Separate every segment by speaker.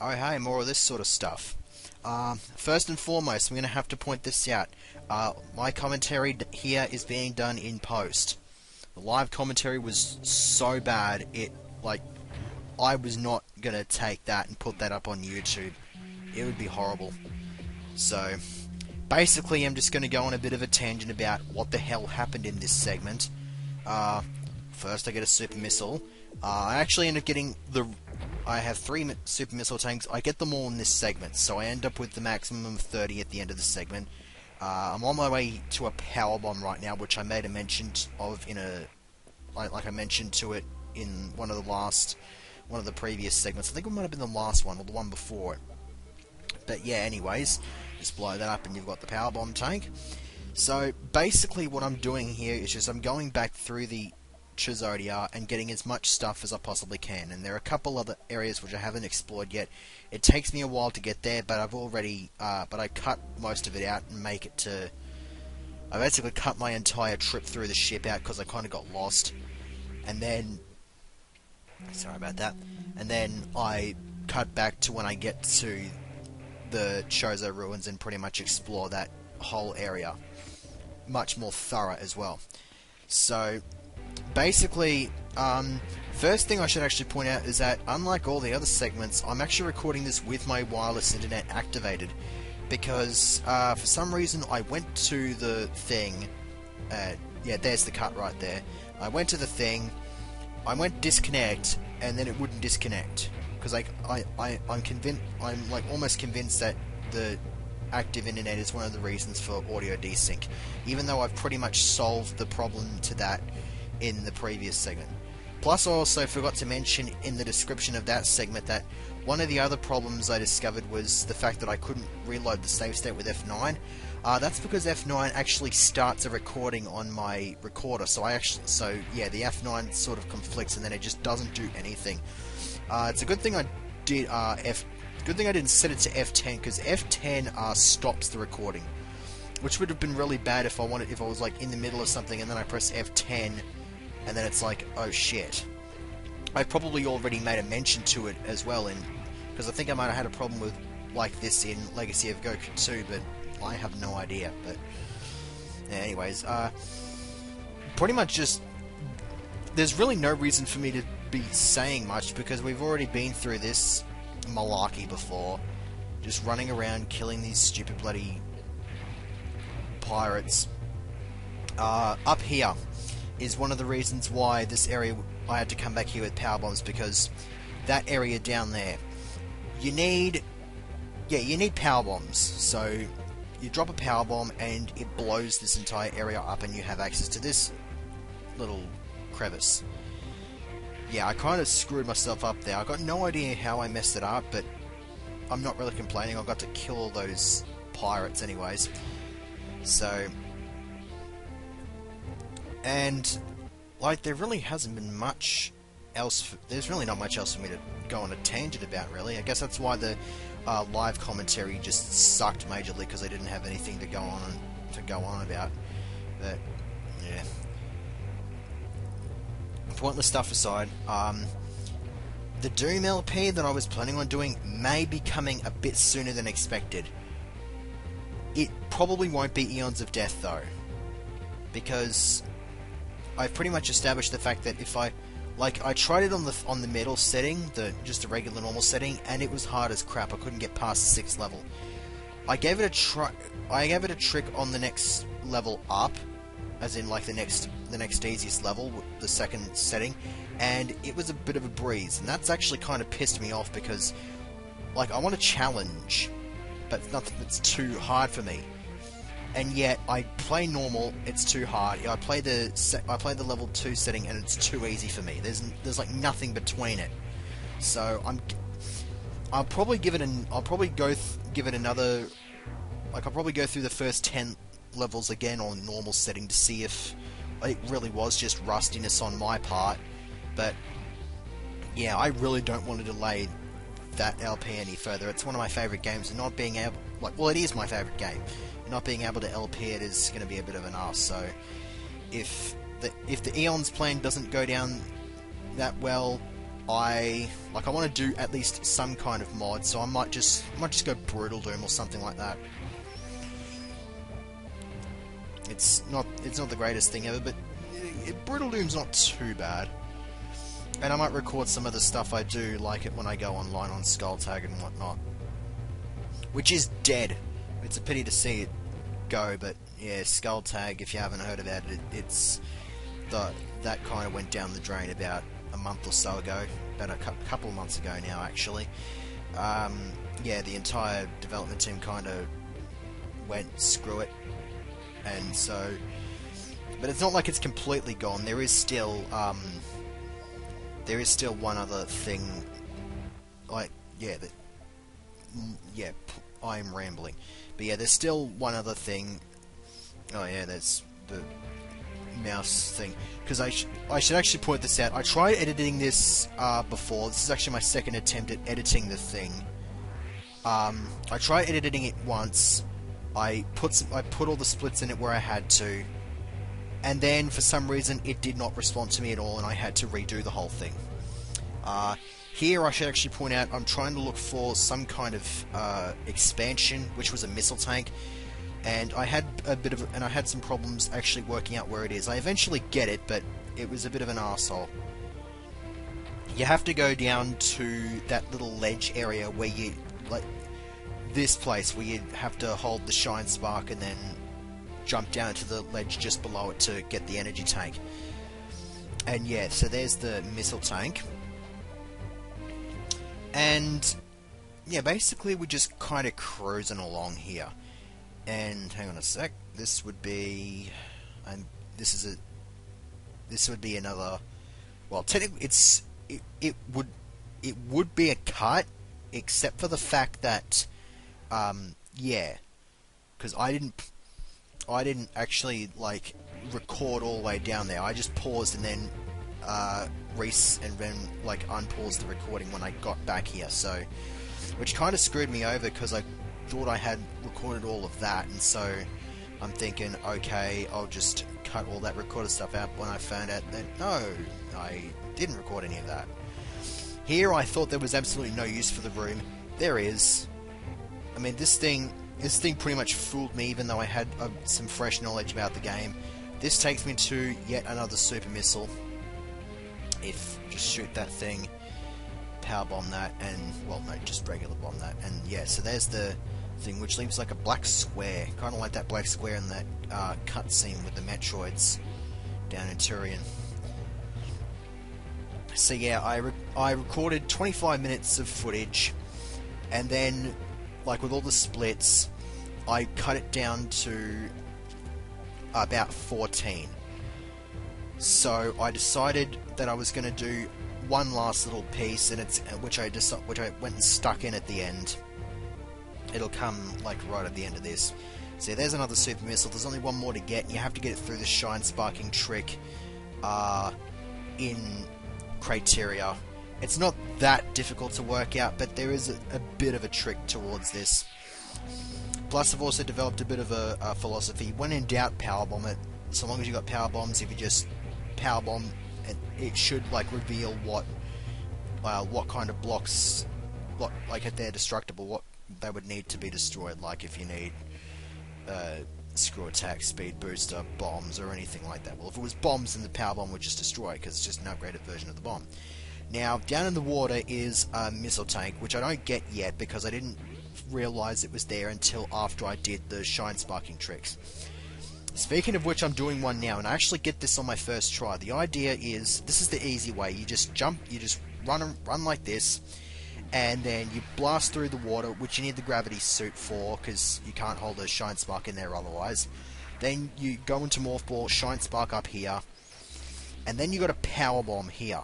Speaker 1: Oh hey, more of this sort of stuff. First and foremost, I'm going to have to point this out. My commentary here is being done in post. The live commentary was so bad, I was not going to take that and put that up on YouTube. It would be horrible. So, basically I'm just going to go on a bit of a tangent about what the hell happened in this segment. First I get a super missile. I actually end up getting I have 3 super missile tanks. I get them all in this segment, so I end up with the maximum of 30 at the end of the segment. I'm on my way to a power bomb right now, which I made a mention of in like I mentioned to it in one of the previous segments. I think it might have been the last one or the one before it. But yeah, anyways, just blow that up and you've got the power bomb tank. So basically, what I'm doing here is just I'm going back through the Tresoria and getting as much stuff as I possibly can, and there are a couple other areas which I haven't explored yet. It takes me a while to get there, but I cut most of it out and make it to... I basically cut my entire trip through the ship out because I kind of got lost, and then... Sorry about that. And then I cut back to when I get to the Chozo ruins and pretty much explore that whole area. Much more thorough as well. So... basically, first thing I should actually point out is that, unlike all the other segments, I'm actually recording this with my wireless internet activated, because for some reason I went to the thing, yeah, there's the cut right there. I went to the thing, I went disconnect, and then it wouldn't disconnect, because I'm convinced, I'm like almost convinced that the active internet is one of the reasons for audio desync, even though I've pretty much solved the problem to that in the previous segment. Plus, I also forgot to mention in the description of that segment that one of the other problems I discovered was the fact that I couldn't reload the save state with F9. That's because F9 actually starts a recording on my recorder, so yeah, the F9 sort of conflicts and then it just doesn't do anything. It's a good thing I did good thing I didn't set it to F10, because F10 stops the recording, which would have been really bad if I was like in the middle of something and then I press F10 and then it's like, oh shit. I probably already made a mention to it as well, because I think I might have had a problem with like this in Legacy of Goku 2, but I have no idea. But yeah, anyways, pretty much just there's really no reason for me to be saying much, because we've already been through this malarkey before, just running around killing these stupid bloody pirates. Up here is one of the reasons why this area I had to come back here with power bombs, because that area down there, you need power bombs. So you drop a power bomb and it blows this entire area up and you have access to this little crevice. Yeah, I kind of screwed myself up there. I got no idea how I messed it up, but I'm not really complaining. I got to kill all those pirates anyways. So, and like, there really hasn't been much else. There's really not much else for me to go on a tangent about, really. I guess that's why the live commentary just sucked majorly, because I didn't have anything to go on about. But yeah, pointless stuff aside, the Doom LP that I was planning on doing may be coming a bit sooner than expected. It probably won't be Eons of Death though, because I've pretty much established the fact that if I tried it on the middle setting, just the regular normal setting, and it was hard as crap. I couldn't get past the 6th level. I gave it a try. I gave it a trick on the next level up, as in like the next easiest level, the 2nd setting, and it was a bit of a breeze, and that's actually kind of pissed me off, because like I want a challenge, but nothing that's too hard for me. And yet I play normal, it's too hard. I play the level 2 setting and it's too easy for me. There's like nothing between it. So I'll probably go through the first 10 levels again on normal setting to see if it really was just rustiness on my part. But yeah, I really don't want to delay that LP any further. It's one of my favorite games, and not being able, well, it is my favorite game. Not being able to LP it is going to be a bit of an arse. So if the Eons plan doesn't go down that well, I want to do at least some kind of mod, so I might just go Brutal Doom or something like that. It's not the greatest thing ever, but Brutal Doom's not too bad. And I might record some of the stuff I do, like it when I go online on Skulltag and whatnot. Which is dead. It's a pity to see it go, but yeah, Skulltag, if you haven't heard about it, that kind of went down the drain about a month or so ago. About a couple of months ago now, actually. Yeah, the entire development team kind of went, screw it. And so... But it's not like it's completely gone. There is still one other thing, like, I'm rambling. But yeah, there's still one other thing. Oh yeah, there's the mouse thing. Because I should actually point this out. I tried editing this before. This is actually my second attempt at editing the thing. I tried editing it once. I put all the splits in it where I had to. And then, for some reason, it did not respond to me at all, and I had to redo the whole thing. Here, I should actually point out, I'm trying to look for some kind of expansion, which was a missile tank, and I had I had some problems actually working out where it is. I eventually get it, but it was a bit of an arsehole. You have to go down to that little ledge area where you, like, this place, where you have to hold the Shine Spark and then jump down to the ledge just below it to get the energy tank. And yeah, so there's the missile tank. And yeah, basically we're just kind of cruising along here. And hang on a sec, this would be, this would be another. Well, technically, it would be a cut, except for the fact that, yeah, because I didn't actually, like, record all the way down there. I just paused and then like unpaused the recording when I got back here. So, which kind of screwed me over because I thought I had recorded all of that, and so I'm thinking, okay, I'll just cut all that recorded stuff out. When I found out that no, I didn't record any of that. Here, I thought there was absolutely no use for the room. There is. I mean, this thing pretty much fooled me, even though I had some fresh knowledge about the game. This takes me to yet another super missile. Just shoot that thing, power bomb that, and, well, no, just regular bomb that. And yeah, so there's the thing, which leaves like a black square, kind of like that black square in that cutscene with the Metroids down in Turian. So yeah, I recorded 25 minutes of footage, and then, like with all the splits, I cut it down to about 14. So I decided that I was going to do one last little piece, and which I went and stuck in at the end. It'll come like right at the end of this. So there's another super missile. There's only one more to get. You have to get it through the shine sparking trick in Criteria. It's not that difficult to work out, but there is a bit of a trick towards this. Plus, I've also developed a bit of a philosophy. When in doubt, powerbomb it. So long as you got power bombs, if you just powerbomb, it should like reveal what kind of blocks, like if they're destructible, what they would need to be destroyed. Like if you need screw attack, speed booster, bombs, or anything like that. Well, if it was bombs, then the power bomb would just destroy it because it's just an upgraded version of the bomb. Now, down in the water is a missile tank, which I don't get yet because I didn't realize it was there until after I did the shine sparking tricks. Speaking of which, I'm doing one now, and I actually get this on my first try. The idea is, this is the easy way. You just jump, you just run like this, and then you blast through the water, which you need the gravity suit for, because you can't hold a shine spark in there otherwise. Then you go into Morph Ball, shine spark up here, and then you got a power bomb here.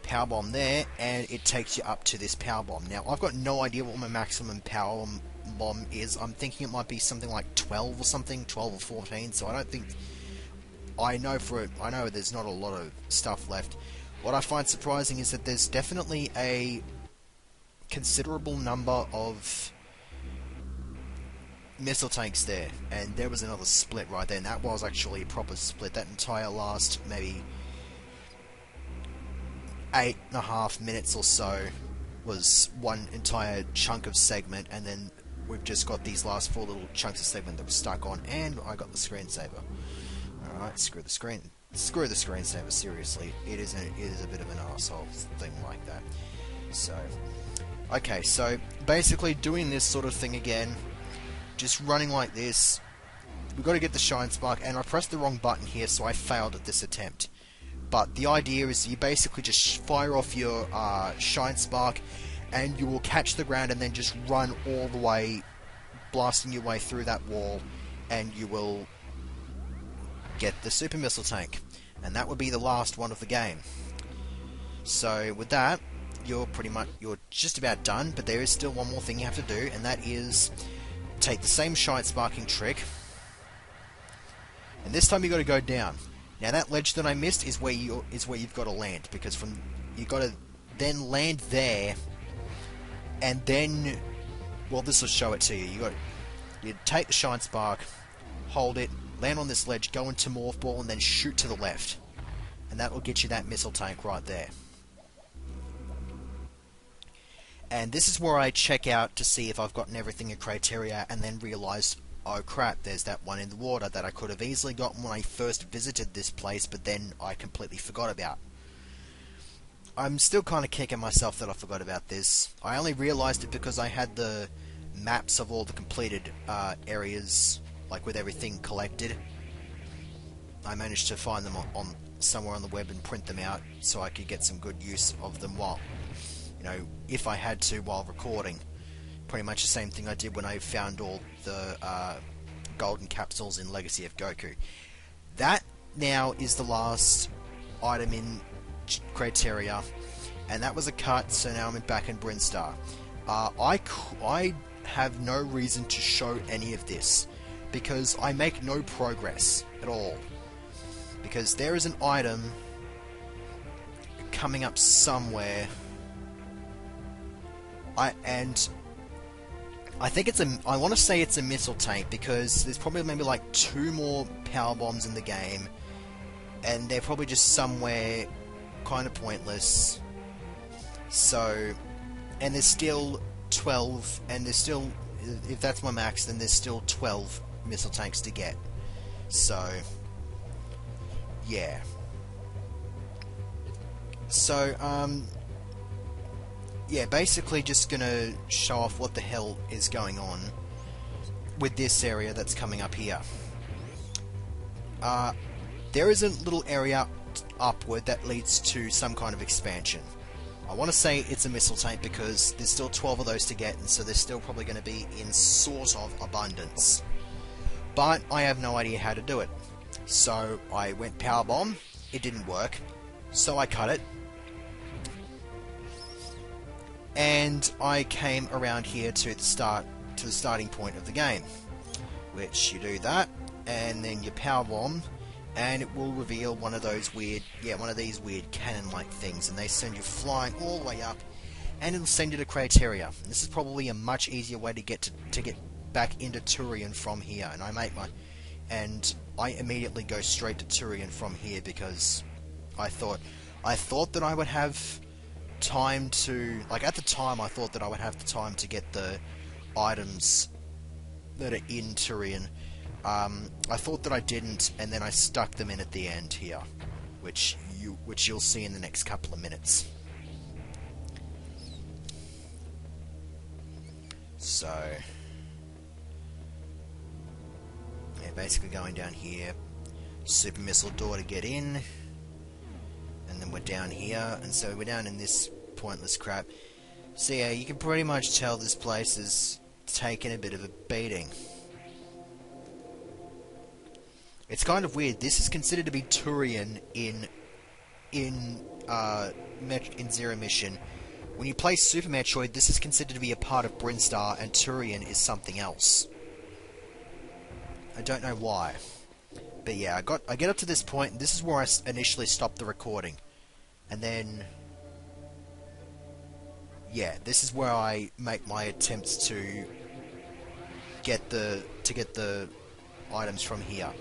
Speaker 1: Power bomb there, and it takes you up to this power bomb. Now, I've got no idea what my maximum power bomb is. I'm thinking it might be something like 12 or something, 12 or 14, so I don't think... I know there's not a lot of stuff left. What I find surprising is that there's definitely a considerable number of missile tanks there, and there was another split right there, and that was actually a proper split. That entire last maybe 8.5 minutes or so was one entire chunk of segment, and then we've just got these last 4 little chunks of segment that were stuck on, and I got the screensaver. Alright, screw the screensaver, seriously. It is a bit of an asshole thing like that. So, okay, so basically doing this sort of thing again, just running like this. We've got to get the shine spark, and I pressed the wrong button here, so I failed at this attempt. But the idea is you basically just fire off your shine spark, and you will catch the ground and then just run all the way, blasting your way through that wall, and you will get the super missile tank. And that would be the last one of the game. So with that, you're just about done, but there is still one more thing you have to do, and that is take the same shine sparking trick, and this time you got to go down. Now that ledge that I missed is where you've got to land, because you got to then land there, and then, well, this will show it to you. You take the shine spark, hold it, land on this ledge, go into morph ball, and then shoot to the left, and that will get you that missile tank right there. And this is where I check out to see if I've gotten everything in criteria, and then realise, oh crap, there's that one in the water that I could have easily gotten when I first visited this place, but then I completely forgot about. I'm still kind of kicking myself that I forgot about this. I only realised it because I had the maps of all the completed areas, like with everything collected. I managed to find them on somewhere on the web and print them out so I could get some good use of them while, if I had to while recording. Pretty much the same thing I did when I found all the golden capsules in Legacy of Goku. That now is the last item in criteria, and that was a cut, so now I'm back in Brinstar. I have no reason to show any of this, because I make no progress at all. Because there is an item coming up somewhere, I think I want to say it's a missile tank, because there's probably maybe like 2 more power bombs in the game, and they're probably just somewhere kind of pointless. So, and there's still 12, and there's still, if that's my max, then there's still 12 missile tanks to get. So, yeah. So, yeah, basically just gonna show off what the hell is going on with this area that's coming up here. There is a little area upward that leads to some kind of expansion. I want to say it's a missile tank because there's still 12 of those to get, and so they're still probably going to be in sort of abundance. But I have no idea how to do it. So I went power bomb, it didn't work, so I cut it. And I came around here to the starting point of the game, which you do that, and then you power bomb, and it will reveal one of these weird cannon-like things, and they send you flying all the way up, and it'll send you to criteria. And this is probably a much easier way to get back into Turian from here, and I immediately go straight to Turian from here because I thought that I would have time to, at the time I thought that I would have the time to get the items that are in Turian. I thought that I didn't, and then I stuck them in at the end here, which you'll see in the next couple of minutes. So, yeah, basically going down here, super missile door to get in, and then we're down here, and so we're down in this pointless crap. So yeah, you can pretty much tell this place is taken a bit of a beating. It's kind of weird. This is considered to be Turian in Zero Mission. When you play Super Metroid, this is considered to be a part of Brinstar, and Turian is something else. I don't know why. But yeah, I get up to this point, and this is where I initially stopped the recording. And then, yeah, this is where I make my attempts to get the items from here.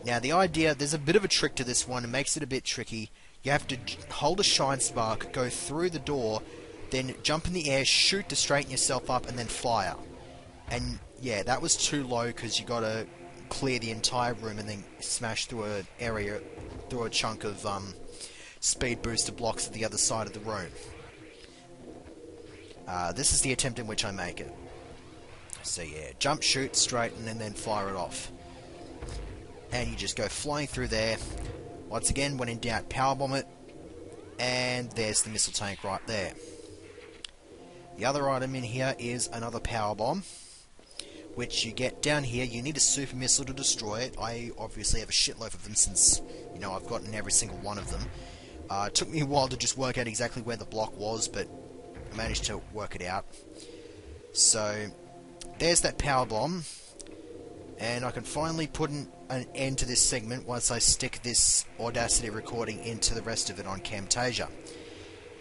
Speaker 1: Now the idea, there's a bit of a trick to this one, it makes it a bit tricky. You have to hold a shine spark, go through the door, then jump in the air, shoot to straighten yourself up, and then fire. And yeah, that was too low because you gotta clear the entire room and then smash through an area, through a chunk of speed booster blocks at the other side of the room. This is the attempt in which I make it. So yeah, jump, shoot, straighten, and then fire it off. And you just go flying through there. Once again, when in doubt, powerbomb it. And there's the missile tank right there. The other item in here is another powerbomb, which you get down here. You need a super missile to destroy it. I obviously have a shitload of them since, you know, I've gotten every single one of them. It took me a while to just work out exactly where the block was, but I managed to work it out. So, there's that powerbomb. And I can finally put an end to this segment once I stick this Audacity recording into the rest of it on Camtasia.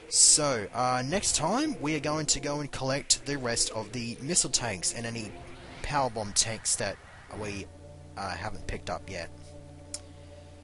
Speaker 1: So, next time we are going to go and collect the rest of the missile tanks and any powerbomb tanks that we haven't picked up yet.